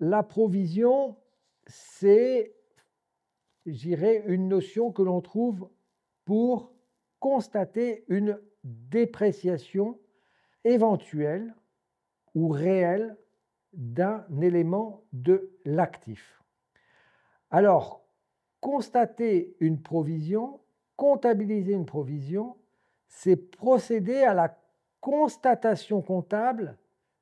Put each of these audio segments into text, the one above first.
la provision, c'est, je dirais, une notion que l'on trouve pour constater une dépréciation éventuelle ou réelle d'un élément de l'actif. Alors, constater une provision, comptabiliser une provision, c'est procéder à la constatation comptable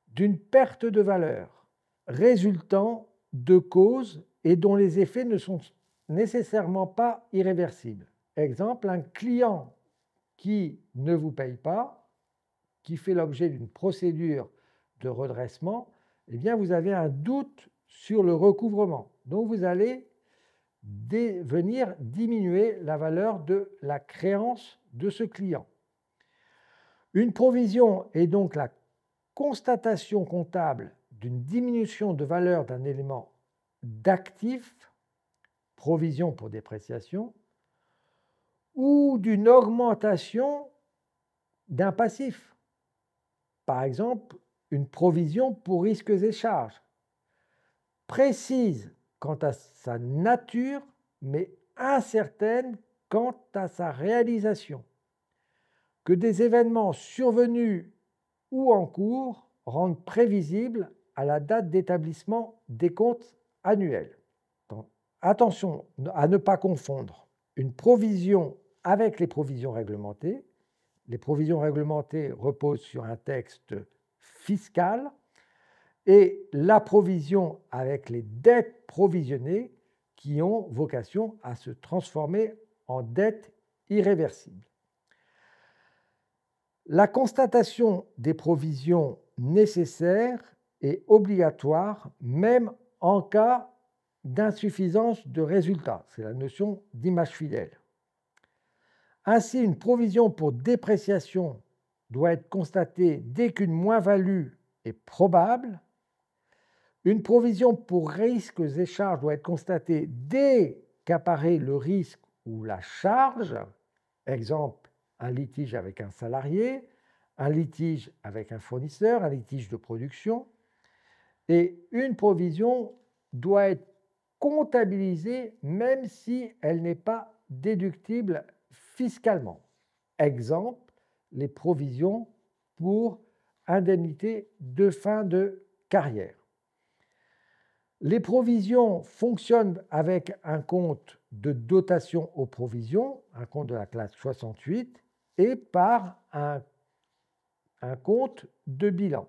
d'une perte de valeur résultant de causes et dont les effets ne sont nécessairement pas irréversibles. Exemple, un client qui ne vous paye pas, qui fait l'objet d'une procédure de redressement, eh bien vous avez un doute sur le recouvrement. Donc vous allez venir diminuer la valeur de la créance de ce client. Une provision est donc la constatation comptable d'une diminution de valeur d'un élément d'actif, provision pour dépréciation, ou d'une augmentation d'un passif. Par exemple, une provision pour risques et charges, précise quant à sa nature, mais incertaine quant à sa réalisation. Que des événements survenus ou en cours rendent prévisible à la date d'établissement des comptes annuels. Donc, attention à ne pas confondre une provision avec les provisions réglementées. Les provisions réglementées reposent sur un texte fiscal et la provision avec les dettes provisionnées qui ont vocation à se transformer en dettes irréversibles. La constatation des provisions nécessaires est obligatoire même en cas d'insuffisance de résultat. C'est la notion d'image fidèle. Ainsi, une provision pour dépréciation doit être constatée dès qu'une moins-value est probable. Une provision pour risques et charges doit être constatée dès qu'apparaît le risque ou la charge. Exemple, un litige avec un salarié, un litige avec un fournisseur, un litige de production. Et une provision doit être comptabilisée même si elle n'est pas déductible fiscalement. Exemple, les provisions pour indemnité de fin de carrière. Les provisions fonctionnent avec un compte de dotation aux provisions, un compte de la classe 68, et par un compte de bilan.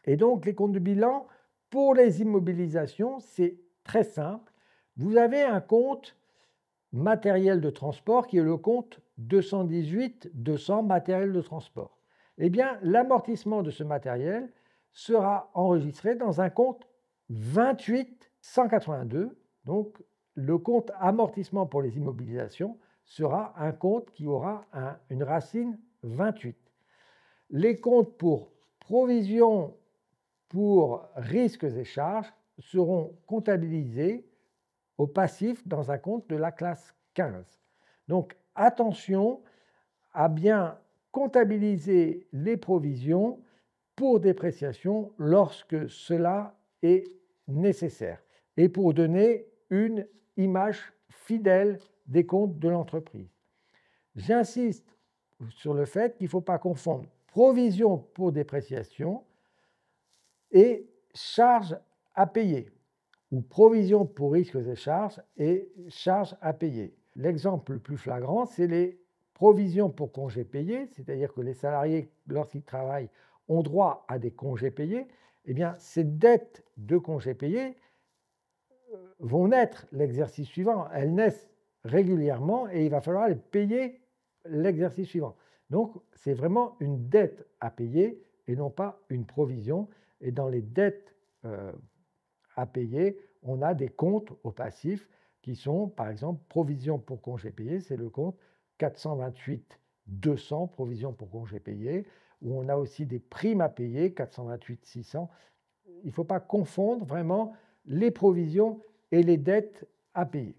Et donc, les comptes de bilan, pour les immobilisations, c'est très simple. Vous avez un compte matériel de transport qui est le compte 218-200 matériel de transport. Eh bien, l'amortissement de ce matériel sera enregistré dans un compte 28-182. Donc, le compte amortissement pour les immobilisations sera un compte qui aura une racine 28. Les comptes pour provision pour risques et charges seront comptabilisés au passif dans un compte de la classe 15. Donc, attention à bien comptabiliser les provisions pour dépréciation lorsque cela est nécessaire et pour donner une image fidèle des comptes de l'entreprise. J'insiste sur le fait qu'il ne faut pas confondre provision pour dépréciation et charges à payer, ou provision pour risques et charges et charges à payer. L'exemple le plus flagrant, c'est les provisions pour congés payés, c'est-à-dire que les salariés, lorsqu'ils travaillent, ont droit à des congés payés. Eh bien, ces dettes de congés payés vont naître l'exercice suivant. Elles naissent régulièrement et il va falloir les payer l'exercice suivant. Donc, c'est vraiment une dette à payer et non pas une provision. Et dans les dettes à payer, on a des comptes au passif qui sont, par exemple, provision pour congés payés, c'est le compte 428-200, provision pour congés payés, où on a aussi des primes à payer, 428-600. Il ne faut pas confondre vraiment les provisions et les dettes à payer.